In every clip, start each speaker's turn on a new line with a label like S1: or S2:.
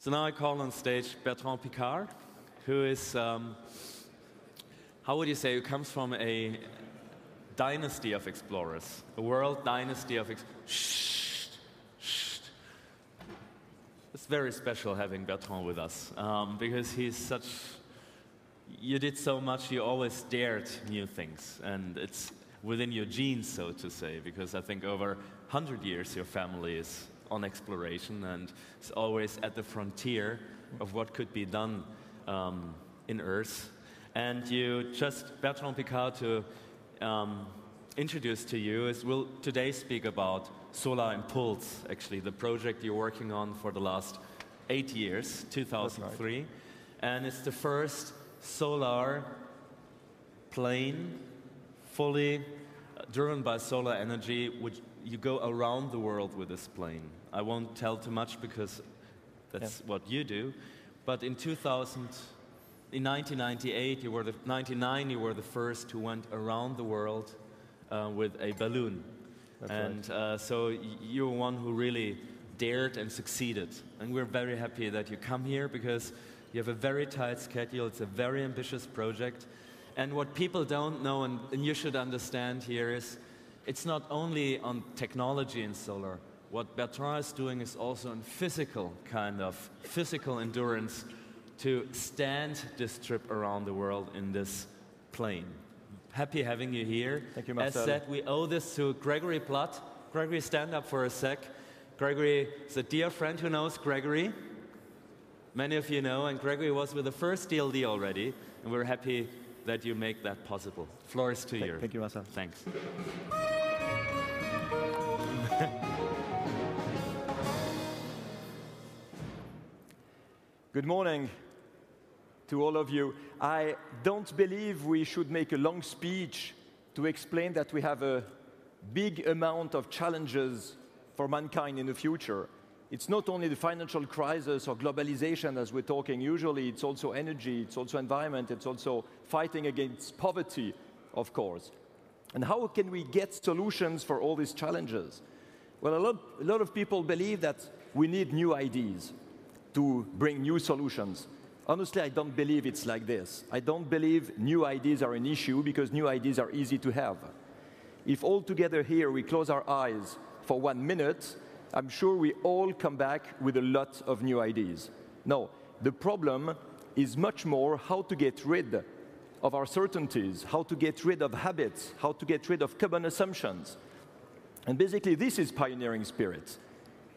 S1: So now I call on stage Bertrand Piccard, who is, how would you say, who comes from a dynasty of explorers, a world dynasty of It's very special having Bertrand with us, because he's such, you did so much, you always dared new things, and it's within your genes, so to say, because I think over 100 years your family is on exploration and is always at the frontier of what could be done in Earth. And you just, Bertrand Piccard, to introduce to you, will today speak about Solar Impulse, actually, the project you're working on for the last 8 years, 2003. Right. And it's the first solar plane, fully driven by solar energy, which you go around the world with this plane. I won't tell too much because that's what you do. But in 1998, you were the 99. You were the first who went around the world with a balloon. That's and right. So you're one who really dared and succeeded. And we're very happy that you come here because you have a very tight schedule. It's a very ambitious project. And what people don't know, and you should understand here, is it's not only on technology in solar. What Bertrand is doing is also in physical endurance to stand this trip around the world in this plane. Happy having you here.
S2: Thank you, Marcel.
S1: As said, we owe this to Gregory Platt. Gregory, stand up for a sec. Gregory is a dear friend who knows Gregory. Many of you know, and Gregory was with the first DLD already, and we're happy that you make that possible. Floor is to you.
S2: Thank you, Marcel.
S1: Thanks.
S2: Good morning to all of you. I don't believe we should make a long speech to explain that we have a big amount of challenges for mankind in the future. It's not only the financial crisis or globalization as we're talking usually, it's also energy, it's also environment, it's also fighting against poverty, of course. And how can we get solutions for all these challenges? Well, a lot of people believe that we need new ideas to bring new solutions. Honestly, I don't believe it's like this. I don't believe new ideas are an issue because new ideas are easy to have. If all together here we close our eyes for 1 minute, I'm sure we all come back with a lot of new ideas. No, the problem is much more how to get rid of our certainties, how to get rid of habits, how to get rid of common assumptions. And basically, this is pioneering spirit.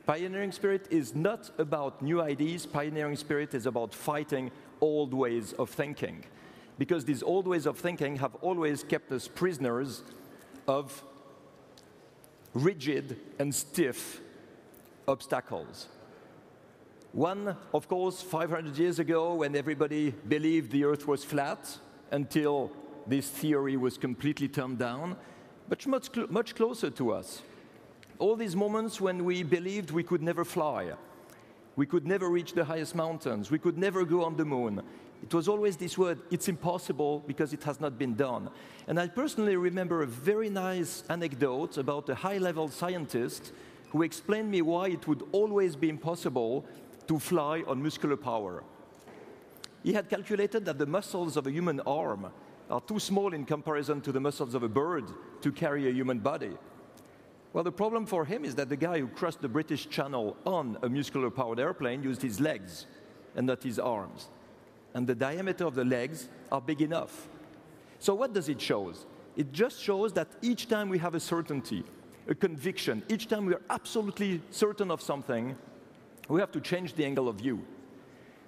S2: Pioneering spirit is not about new ideas. Pioneering spirit is about fighting old ways of thinking. Because these old ways of thinking have always kept us prisoners of rigid and stiff obstacles. One, of course, 500 years ago, when everybody believed the Earth was flat, until this theory was completely turned down, but much closer to us. All these moments when we believed we could never fly, we could never reach the highest mountains, we could never go on the moon. It was always this word, it's impossible because it has not been done. And I personally remember a very nice anecdote about a high-level scientist who explained me why it would always be impossible to fly on muscular power. He had calculated that the muscles of a human arm are too small in comparison to the muscles of a bird to carry a human body. Well, the problem for him is that the guy who crossed the British Channel on a muscular-powered airplane used his legs and not his arms. And the diameter of the legs are big enough. So what does it show? It just shows that each time we have a certainty, a conviction, each time we are absolutely certain of something, we have to change the angle of view.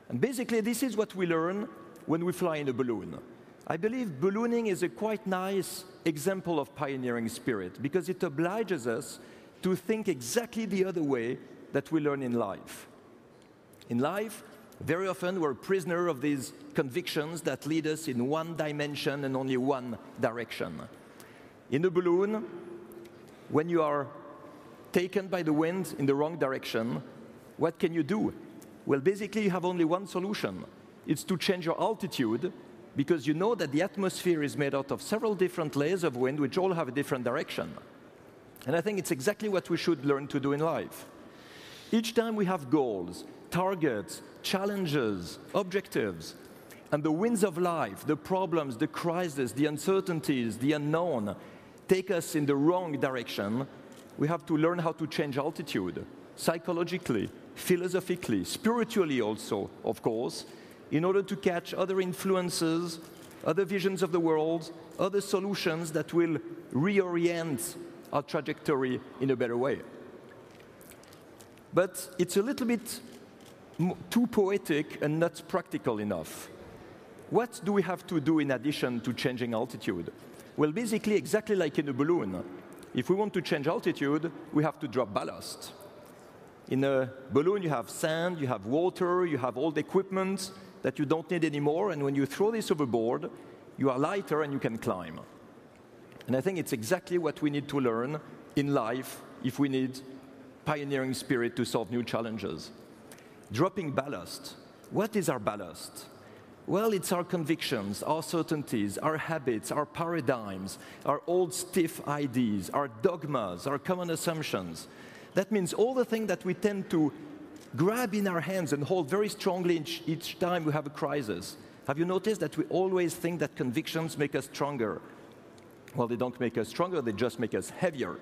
S2: And basically, this is what we learn when we fly in a balloon. I believe ballooning is a quite nice example of pioneering spirit because it obliges us to think exactly the other way that we learn in life. In life, very often we're a prisoner of these convictions that lead us in one dimension and only one direction. In a balloon, when you are taken by the wind in the wrong direction, what can you do? Well, basically, you have only one solution. It's to change your altitude, because you know that the atmosphere is made out of several different layers of wind, which all have a different direction. And I think it's exactly what we should learn to do in life. Each time we have goals, targets, challenges, objectives, and the winds of life, the problems, the crises, the uncertainties, the unknown, take us in the wrong direction, we have to learn how to change altitude, psychologically, philosophically, spiritually also, of course, in order to catch other influences, other visions of the world, other solutions that will reorient our trajectory in a better way. But it's a little bit too poetic and not practical enough. What do we have to do in addition to changing altitude? Well, basically, exactly like in a balloon. If we want to change altitude, we have to drop ballast. In a balloon, you have sand, you have water, you have old equipment that you don't need anymore, and when you throw this overboard, you are lighter and you can climb. And I think it's exactly what we need to learn in life if we need pioneering spirit to solve new challenges. Dropping ballast. What is our ballast? Well, it's our convictions, our certainties, our habits, our paradigms, our old stiff ideas, our dogmas, our common assumptions. That means all the things that we tend to grab in our hands and hold very strongly each time we have a crisis. Have you noticed that we always think that convictions make us stronger? Well, they don't make us stronger, they just make us heavier.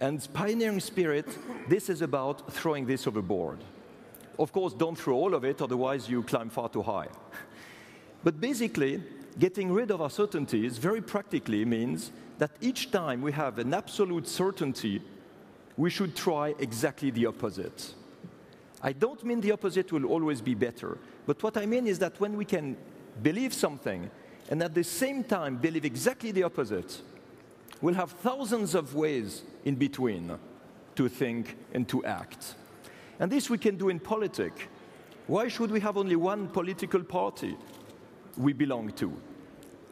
S2: And pioneering spirit, this is about throwing this overboard. Of course, don't throw all of it, otherwise you climb far too high. But basically, getting rid of our certainties very practically means that each time we have an absolute certainty, we should try exactly the opposite. I don't mean the opposite will always be better, but what I mean is that when we can believe something and at the same time believe exactly the opposite, we'll have thousands of ways in between to think and to act. And this we can do in politics. Why should we have only one political party we belong to?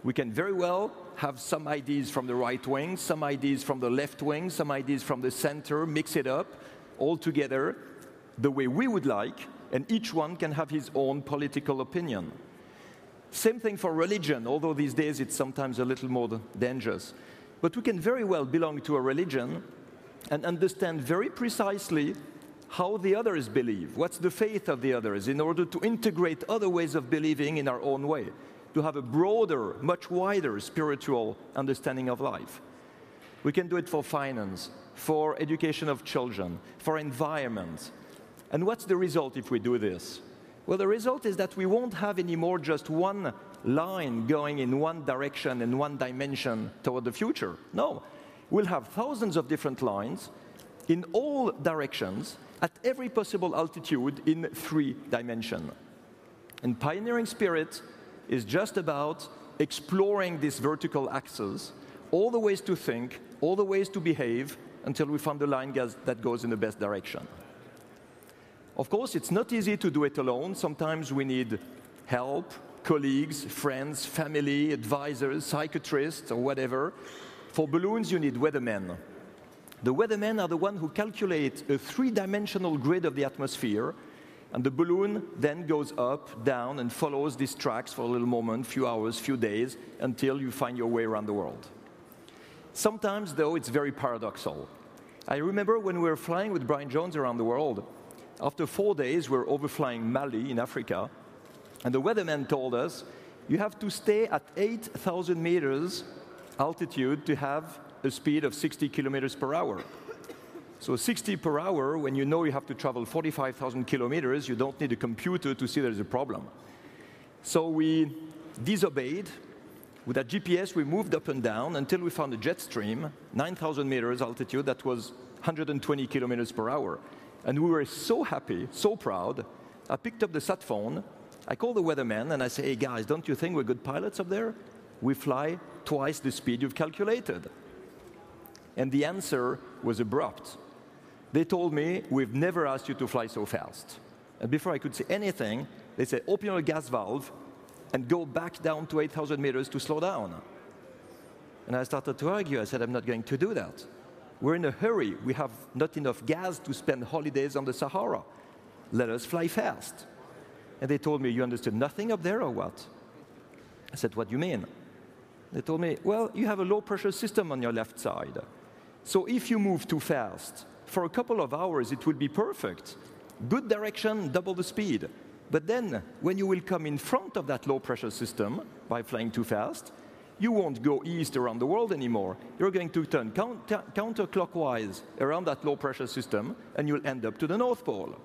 S2: We can very well have some ideas from the right wing, some ideas from the left wing, some ideas from the center, mix it up all together the way we would like, and each one can have his own political opinion. Same thing for religion, although these days it's sometimes a little more dangerous. But we can very well belong to a religion and understand very precisely how the others believe, what's the faith of the others, in order to integrate other ways of believing in our own way, to have a broader, much wider spiritual understanding of life. We can do it for finance, for education of children, for environment. And what's the result if we do this? Well, the result is that we won't have anymore just one line going in one direction and one dimension toward the future. No, we'll have thousands of different lines in all directions at every possible altitude in 3 dimensions. And pioneering spirit is just about exploring this vertical axis, all the ways to think, all the ways to behave, until we find the line that goes in the best direction. Of course, it's not easy to do it alone. Sometimes we need help, colleagues, friends, family, advisors, psychiatrists, or whatever. For balloons, you need weathermen. The weathermen are the ones who calculate a 3-dimensional grid of the atmosphere, and the balloon then goes up, down, and follows these tracks for a little moment, few hours, few days, until you find your way around the world. Sometimes, though, it's very paradoxal. I remember when we were flying with Brian Jones around the world, after 4 days, we were overflying Mali in Africa, and the weatherman told us, you have to stay at 8,000 meters altitude to have a speed of 60 kilometers per hour. So 60 per hour, when you know you have to travel 45,000 kilometers, you don't need a computer to see there's a problem. So we disobeyed. With that GPS, we moved up and down until we found a jet stream, 9,000 meters altitude, that was 120 kilometers per hour. And we were so happy, so proud. I picked up the sat phone, I called the weatherman, and I say, hey guys, don't you think we're good pilots up there? We fly twice the speed you've calculated. And the answer was abrupt. They told me, we've never asked you to fly so fast. And before I could say anything, they said, open your gas valve and go back down to 8,000 meters to slow down. And I started to argue. I said, I'm not going to do that. We're in a hurry. We have not enough gas to spend holidays on the Sahara. Let us fly fast. And they told me, you understood nothing up there or what? I said, what do you mean? They told me, well, you have a low-pressure system on your left side. So if you move too fast, for a couple of hours, it will be perfect. Good direction, double the speed. But then, when you will come in front of that low-pressure system by flying too fast, you won't go east around the world anymore. You're going to turn counterclockwise around that low-pressure system, and you'll end up to the North Pole.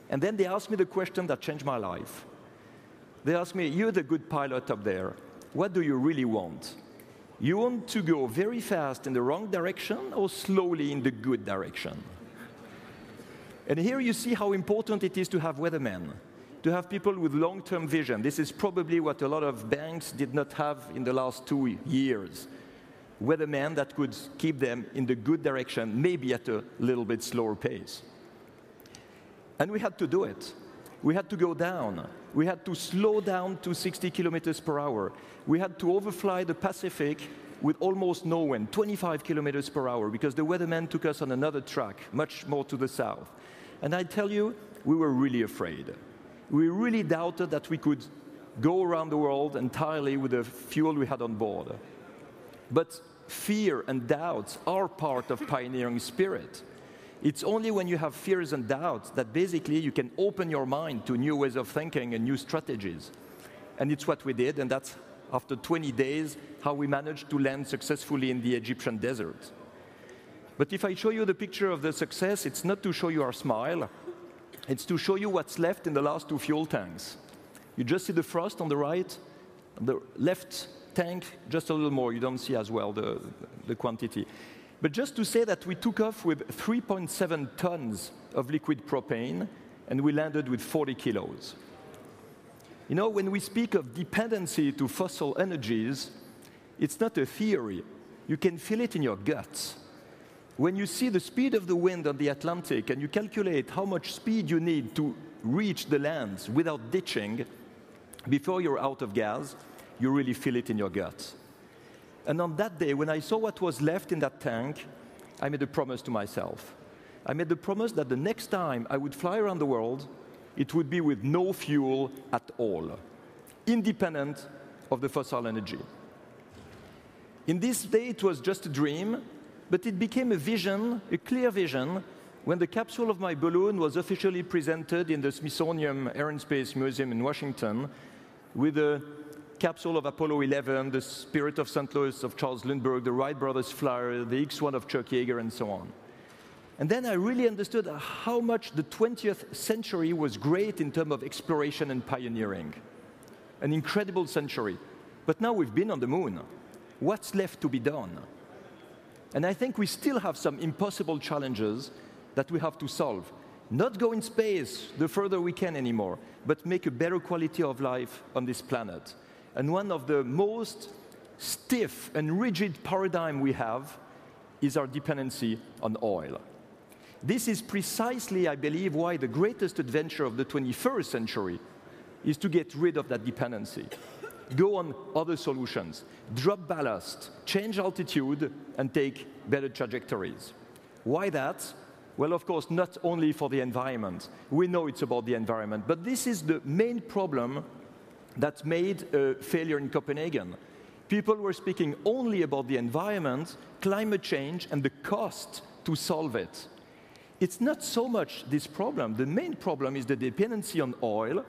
S2: And then they asked me the question that changed my life. They asked me, you're the good pilot up there. What do you really want? You want to go very fast in the wrong direction or slowly in the good direction? And here you see how important it is to have weathermen, to have people with long-term vision. This is probably what a lot of banks did not have in the last 2 years. Weathermen that could keep them in the good direction, maybe at a little bit slower pace. And we had to do it. We had to go down. We had to slow down to 60 kilometers per hour. We had to overfly the Pacific with almost no wind, 25 kilometers per hour, because the weatherman took us on another track, much more to the south. And I tell you, we were really afraid. We really doubted that we could go around the world entirely with the fuel we had on board. But fear and doubts are part of pioneering spirit. It's only when you have fears and doubts that basically you can open your mind to new ways of thinking and new strategies. And it's what we did, and that's, after 20 days, how we managed to land successfully in the Egyptian desert. But if I show you the picture of the success, it's not to show you our smile, it's to show you what's left in the last 2 fuel tanks. You just see the frost on the right, the left tank, just a little more, you don't see as well the quantity. But just to say that we took off with 3.7 tons of liquid propane, and we landed with 40 kilos. You know, when we speak of dependency to fossil energies, it's not a theory. You can feel it in your guts. When you see the speed of the wind on the Atlantic and you calculate how much speed you need to reach the lands without ditching, before you're out of gas, you really feel it in your gut. And on that day, when I saw what was left in that tank, I made a promise to myself. I made the promise that the next time I would fly around the world, it would be with no fuel at all, independent of the fossil energy. In this day, it was just a dream, but it became a vision, a clear vision, when the capsule of my balloon was officially presented in the Smithsonian Air and Space Museum in Washington, with the capsule of Apollo 11, the Spirit of St. Louis of Charles Lindbergh, the Wright brothers flyer, the X-1 of Chuck Yeager, and so on. And then I really understood how much the 20th century was great in terms of exploration and pioneering. An incredible century. But now we've been on the moon. What's left to be done? And I think we still have some impossible challenges that we have to solve. Not go in space the further we can anymore, but make a better quality of life on this planet. And one of the most stiff and rigid paradigm we have is our dependency on oil. This is precisely, I believe, why the greatest adventure of the 21st century is to get rid of that dependency. Go on other solutions, drop ballast, change altitude, and take better trajectories. Why that? Well, of course, not only for the environment. We know it's about the environment, but this is the main problem that made a failure in Copenhagen. People were speaking only about the environment, climate change, and the cost to solve it. It's not so much this problem. The main problem is the dependency on oil,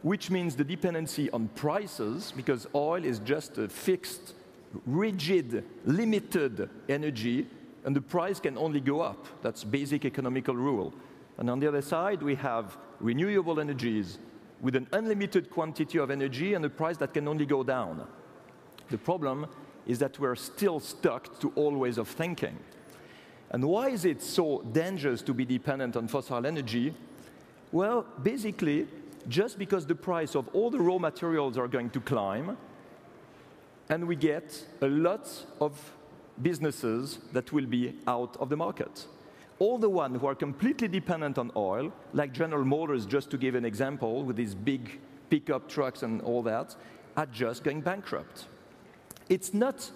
S2: which means the dependency on prices, because oil is just a fixed, rigid, limited energy, and the price can only go up. That's basic economical rule. And on the other side, we have renewable energies with an unlimited quantity of energy and a price that can only go down. The problem is that we're still stuck to old ways of thinking. And why is it so dangerous to be dependent on fossil energy? Well, basically, just because the price of all the raw materials are going to climb, and we get a lot of businesses that will be out of the market. All the ones who are completely dependent on oil, like General Motors, just to give an example, with these big pickup trucks and all that, are just going bankrupt. It's not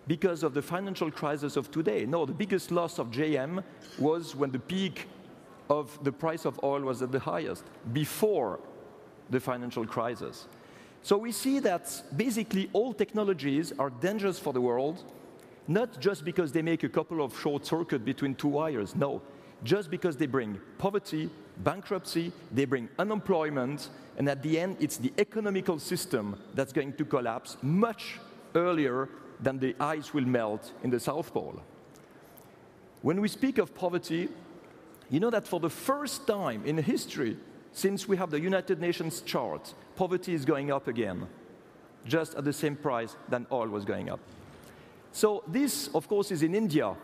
S2: because of the financial crisis of today. No, the biggest loss of GM was when the peak of the price of oil was at the highest, before the financial crisis. So we see that basically all technologies are dangerous for the world, Not just because they make a couple of short circuits between two wires, no. Just because they bring poverty, bankruptcy, they bring unemployment, and at the end, it's the economical system that's going to collapse much earlier than the ice will melt in the South Pole. When we speak of poverty, you know that for the first time in history, since we have the United Nations chart, poverty is going up again, just at the same price than oil was going up. So this, of course, is in India.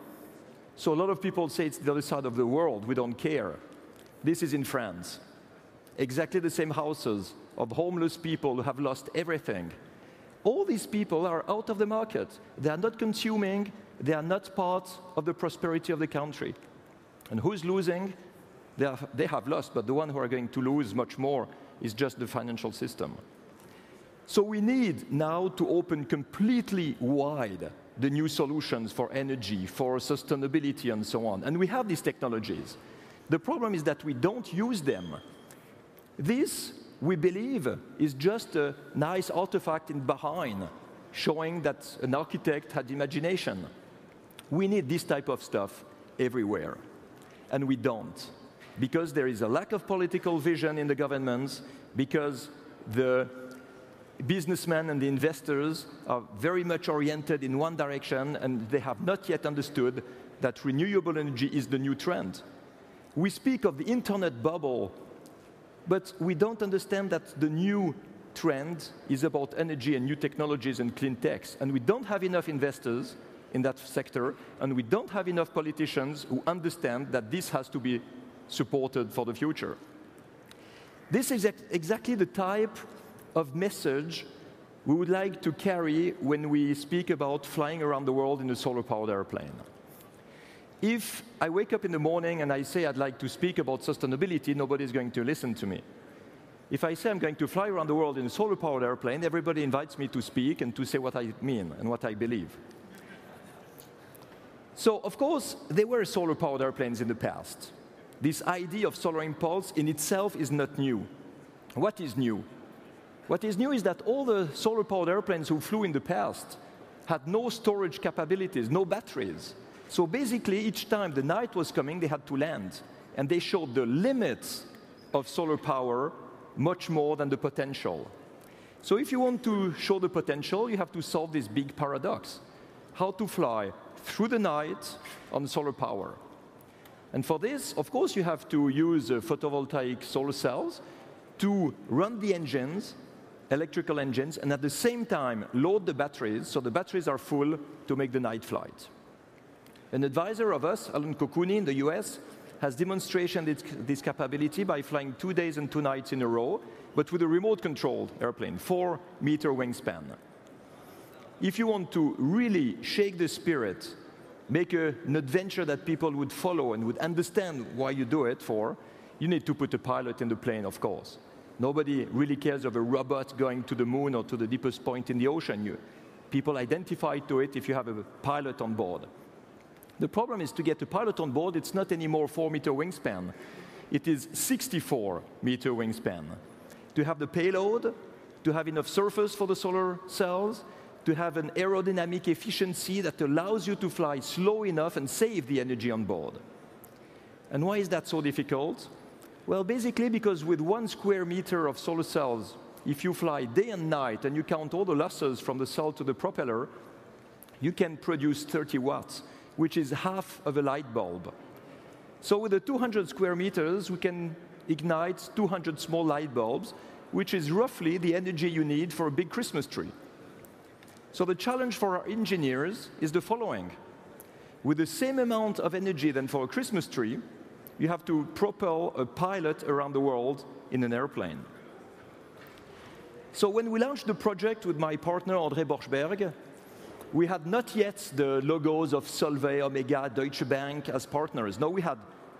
S2: So a lot of people say it's the other side of the world, we don't care. This is in France. Exactly the same houses of homeless people who have lost everything. All these people are out of the market. They are not consuming, they are not part of the prosperity of the country. And who's losing? They have lost, but the one who are going to lose much more is just the financial system. So we need now to open completely wide the new solutions for energy, for sustainability, and so on. And we have these technologies. The problem is that we don't use them. This, we believe, is just a nice artifact in Bahrain, showing that an architect had imagination. We need this type of stuff everywhere. And we don't. Because there is a lack of political vision in the governments, because the businessmen and the investors are very much oriented in one direction, and they have not yet understood that renewable energy is the new trend. We speak of the internet bubble, but we don't understand that the new trend is about energy and new technologies and clean techs, and we don't have enough investors in that sector, and we don't have enough politicians who understand that this has to be supported for the future. This is exactly the type of message we would like to carry when we speak about flying around the world in a solar-powered airplane. If I wake up in the morning and I say I'd like to speak about sustainability, nobody's going to listen to me. If I say I'm going to fly around the world in a solar-powered airplane, everybody invites me to speak and to say what I mean and what I believe. So, of course, there were solar-powered airplanes in the past. This idea of solar impulse in itself is not new. What is new? What is new is that all the solar-powered airplanes who flew in the past had no storage capabilities, no batteries. So basically, each time the night was coming, they had to land. And they showed the limits of solar power much more than the potential. So if you want to show the potential, you have to solve this big paradox. How to fly through the night on solar power. And for this, of course, you have to use photovoltaic solar cells to run the engines, electrical engines, and at the same time load the batteries, so the batteries are full to make the night flight. An advisor of us, Alan Kokuni in the US, has demonstrated this capability by flying 2 days and 2 nights in a row, but with a remote-controlled airplane, 4-meter wingspan. If you want to really shake the spirit, make an adventure that people would follow and would understand why you do it for, you need to put a pilot in the plane, of course. Nobody really cares of a robot going to the moon or to the deepest point in the ocean. People identify to it if you have a pilot on board. The problem is to get a pilot on board, it's not anymore 4-meter wingspan. It is 64-meter wingspan. To have the payload, to have enough surface for the solar cells, to have an aerodynamic efficiency that allows you to fly slow enough and save the energy on board. And why is that so difficult? Well, basically because with 1 square meter of solar cells, if you fly day and night and you count all the losses from the cell to the propeller, you can produce 30 watts, which is half of a light bulb. So with the 200 square meters, we can ignite 200 small light bulbs, which is roughly the energy you need for a big Christmas tree. So the challenge for our engineers is the following. With the same amount of energy than for a Christmas tree, you have to propel a pilot around the world in an airplane. So when we launched the project with my partner, André Borschberg, we had not yet the logos of Solvay, Omega, Deutsche Bank as partners. No, we had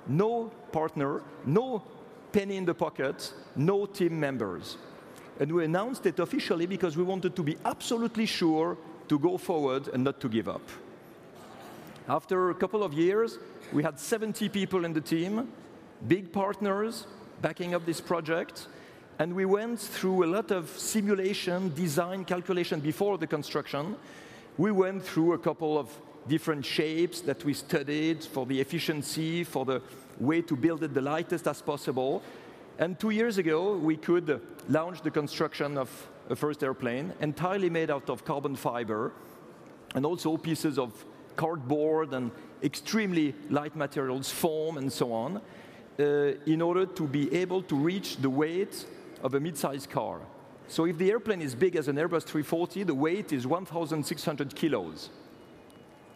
S2: no partner, no penny in the pocket, no team members. And we announced it officially because we wanted to be absolutely sure to go forward and not to give up. After a couple of years, we had 70 people in the team, big partners backing up this project, and we went through a lot of simulation, design, calculation before the construction. We went through a couple of different shapes that we studied for the efficiency, for the way to build it the lightest as possible. And 2 years ago, we could launch the construction of a first airplane entirely made out of carbon fiber and also pieces of cardboard and extremely light materials, foam and so on, in order to be able to reach the weight of a mid-sized car. So if the airplane is big as an Airbus 340, the weight is 1,600 kilos,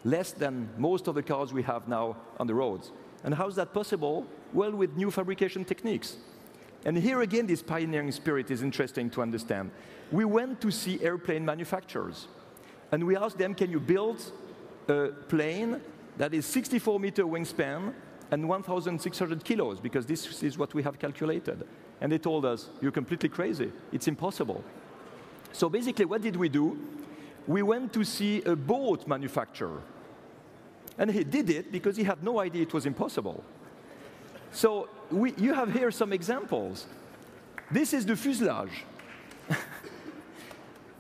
S2: less than most of the cars we have now on the roads. And how is that possible? Well, with new fabrication techniques. And here again, this pioneering spirit is interesting to understand. We went to see airplane manufacturers, and we asked them, can you build a plane that is 64-meter wingspan and 1,600 kilos, because this is what we have calculated. And they told us, you're completely crazy. It's impossible. So basically, what did we do? We went to see a boat manufacturer. And he did it because he had no idea it was impossible. So you have here some examples. This is the fuselage.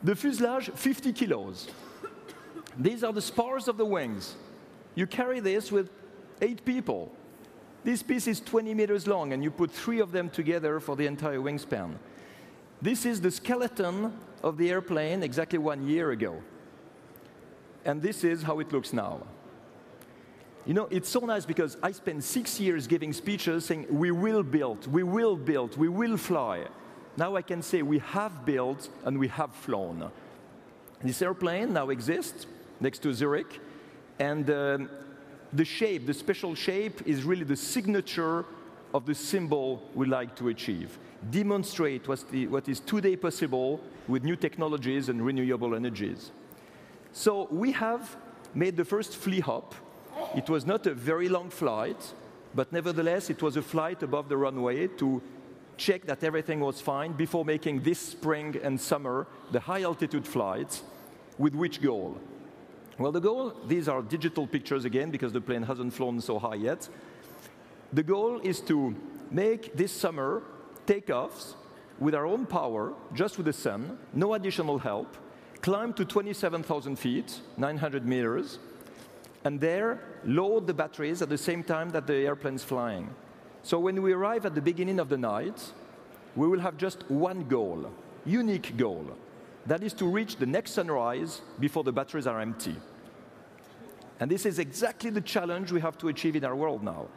S2: The fuselage, 50 kilos. These are the spars of the wings. You carry this with 8 people. This piece is 20 meters long, and you put 3 of them together for the entire wingspan. This is the skeleton of the airplane exactly 1 year ago. And this is how it looks now. You know, it's so nice because I spent 6 years giving speeches saying, we will build, we will build, we will fly. Now I can say we have built and we have flown. This airplane now exists next to Zurich, and the shape, the special shape, is really the signature of the symbol we like to achieve. Demonstrate what is today possible with new technologies and renewable energies. So we have made the first flea hop. It was not a very long flight, but nevertheless it was a flight above the runway to check that everything was fine before making this spring and summer the high altitude flights. With which goal? Well, the goal, these are digital pictures again because the plane hasn't flown so high yet. The goal is to make this summer takeoffs with our own power, just with the sun, no additional help, climb to 27,000 feet, 900 meters, and there load the batteries at the same time that the airplane's flying. So when we arrive at the beginning of the night, we will have just one goal, unique goal. That is to reach the next sunrise before the batteries are empty. And this is exactly the challenge we have to achieve in our world now.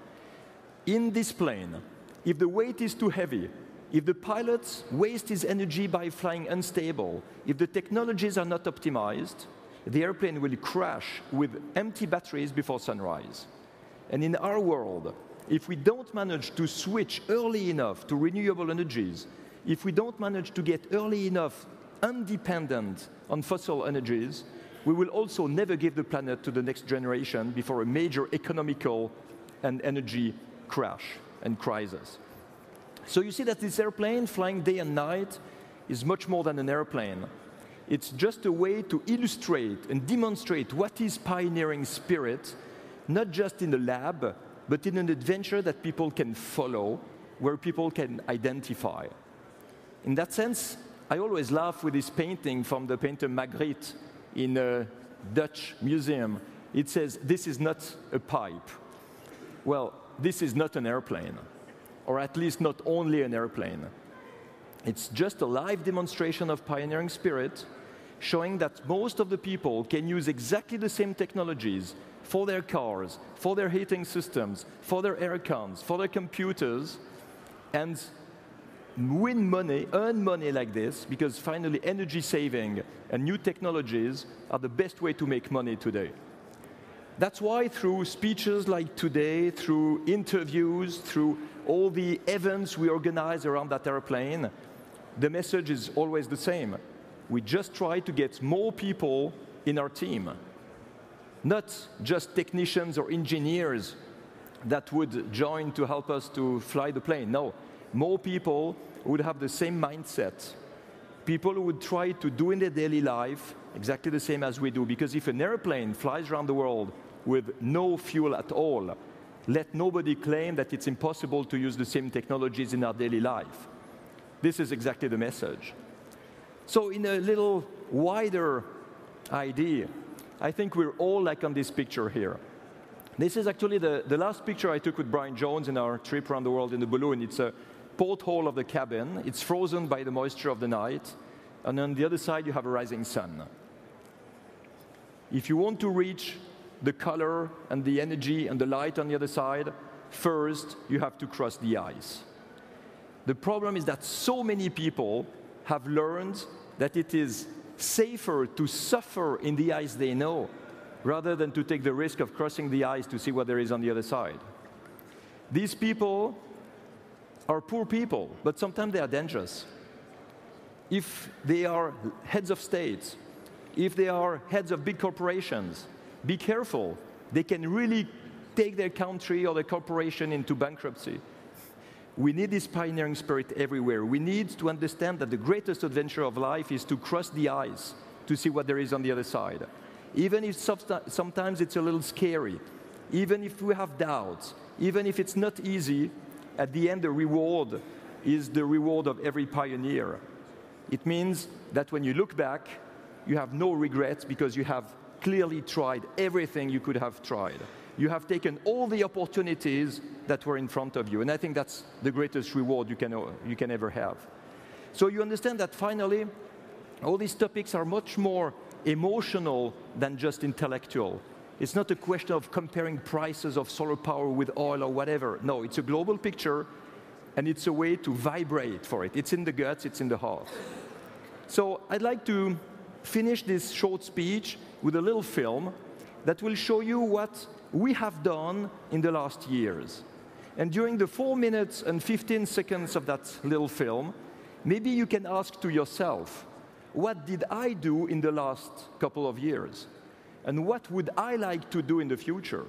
S2: In this plane, if the weight is too heavy, if the pilot wastes his energy by flying unstable, if the technologies are not optimized, the airplane will crash with empty batteries before sunrise. And in our world, if we don't manage to switch early enough to renewable energies, if we don't manage to get early enough independent on fossil energies, we will also never give the planet to the next generation before a major economical and energy crash and crisis. So you see that this airplane flying day and night is much more than an airplane. It's just a way to illustrate and demonstrate what is pioneering spirit, not just in the lab, but in an adventure that people can follow, where people can identify. In that sense, I always laugh with this painting from the painter Magritte in a Dutch museum. It says, "This is not a pipe." Well, this is not an airplane, or at least not only an airplane. It's just a live demonstration of pioneering spirit, showing that most of the people can use exactly the same technologies for their cars, for their heating systems, for their air cons, for their computers, and win money, earn money like this, because finally energy saving and new technologies are the best way to make money today. That's why through speeches like today, through interviews, through all the events we organize around that airplane, the message is always the same. We just try to get more people in our team. Not just technicians or engineers that would join to help us to fly the plane. No, more people would have the same mindset. People who would try to do in their daily life exactly the same as we do. Because if an airplane flies around the world with no fuel at all, let nobody claim that it's impossible to use the same technologies in our daily life. This is exactly the message. So in a little wider idea, I think we're all like on this picture here. This is actually the last picture I took with Brian Jones in our trip around the world in the balloon. It's a porthole of the cabin. It's frozen by the moisture of the night. And on the other side, you have a rising sun. If you want to reach the color and the energy and the light on the other side, first, you have to cross the ice. The problem is that so many people have learned that it is safer to suffer in the ice they know rather than to take the risk of crossing the ice to see what there is on the other side. These people are poor people, but sometimes they are dangerous. If they are heads of states, if they are heads of big corporations, be careful. They can really take their country or their corporation into bankruptcy. We need this pioneering spirit everywhere. We need to understand that the greatest adventure of life is to cross the ice to see what there is on the other side. Even if sometimes it's a little scary, even if we have doubts, even if it's not easy, at the end the reward is the reward of every pioneer. It means that when you look back, you have no regrets because you have clearly tried everything you could have tried. You have taken all the opportunities that were in front of you, and I think that's the greatest reward you can ever have. So you understand that finally, all these topics are much more emotional than just intellectual. It's not a question of comparing prices of solar power with oil or whatever. No, it's a global picture, and it's a way to vibrate for it. It's in the guts, it's in the heart. So I'd like to finish this short speech with a little film that will show you what we have done in the last years. And during the 4 minutes and 15 seconds of that little film, maybe you can ask to yourself, what did I do in the last couple of years? And what would I like to do in the future?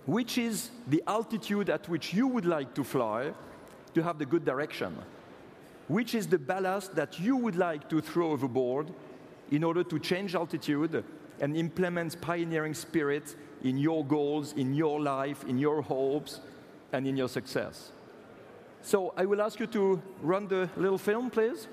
S2: Which is the altitude at which you would like to fly to have the good direction? Which is the ballast that you would like to throw overboard in order to change altitude and implement pioneering spirit in your goals, in your life, in your hopes, and in your success? So I will ask you to run the little film, please.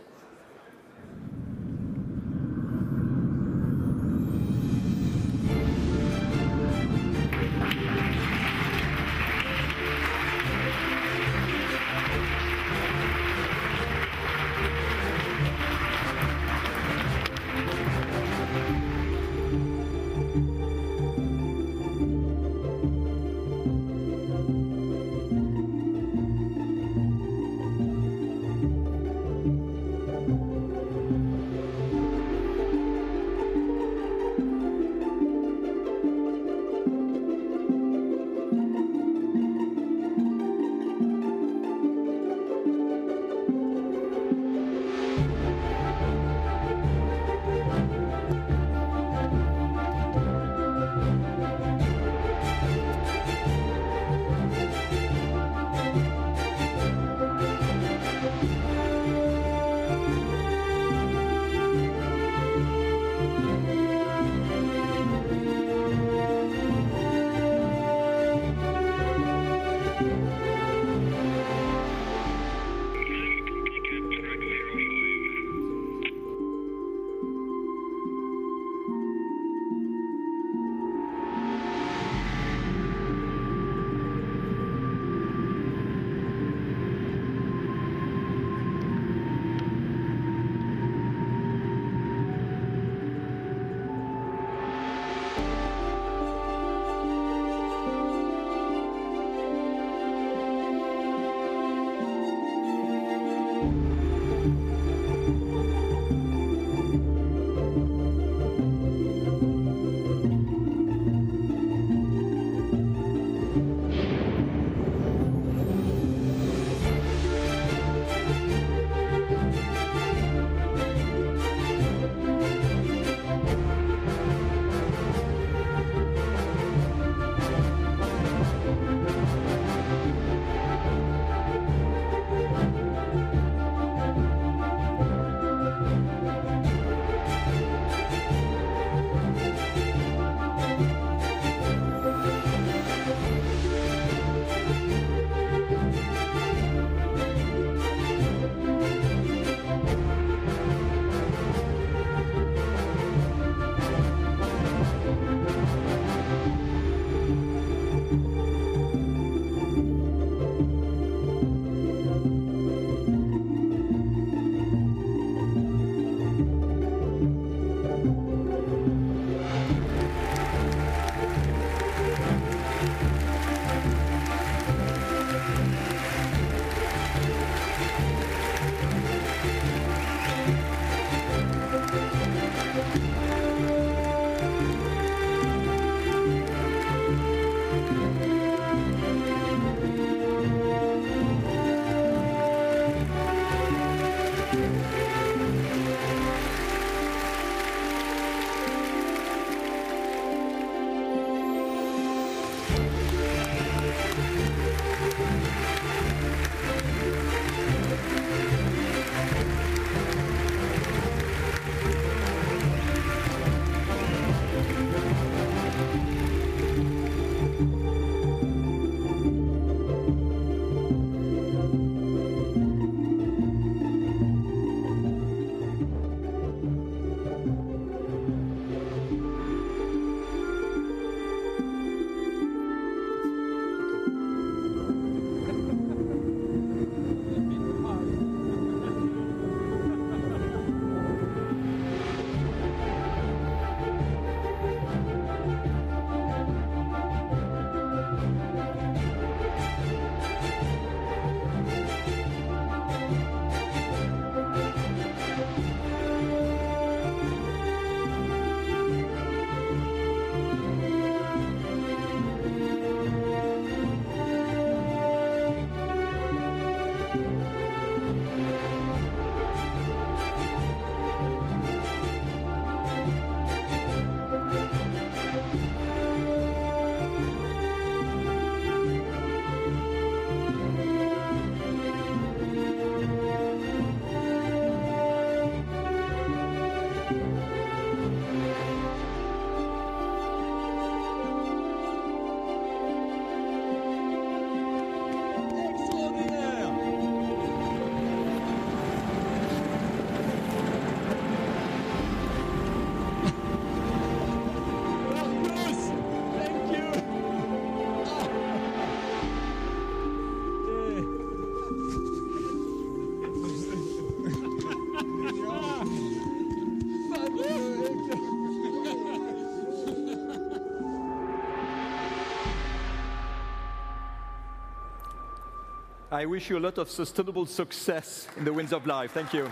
S2: I wish you a lot of sustainable success in the winds of life. Thank you.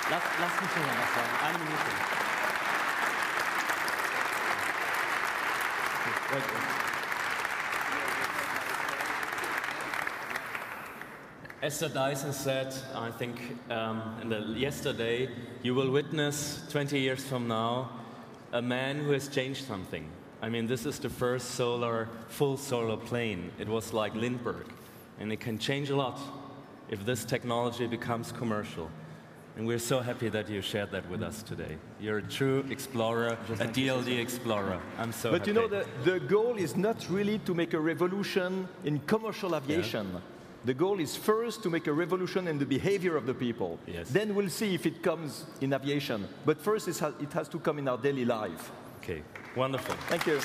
S1: Lass mich noch was sagen. Eine Minute. Esther Dyson said, I think, yesterday, you will witness 20 years from now a man who has changed something. I mean, this is the first full solar plane. It was like Lindbergh, and it can change a lot if this technology becomes commercial. And we're so happy that you shared that with us today. You're a true explorer, a DLD explorer. I'm so happy.
S2: But you know, the goal is not really to make a revolution in commercial aviation. Yeah. The goal is first to make a revolution in the behavior of the people.
S1: Yes.
S2: Then we'll see if it comes in aviation. But first, it has to come in our daily life.
S1: Okay, wonderful.
S2: Thank you.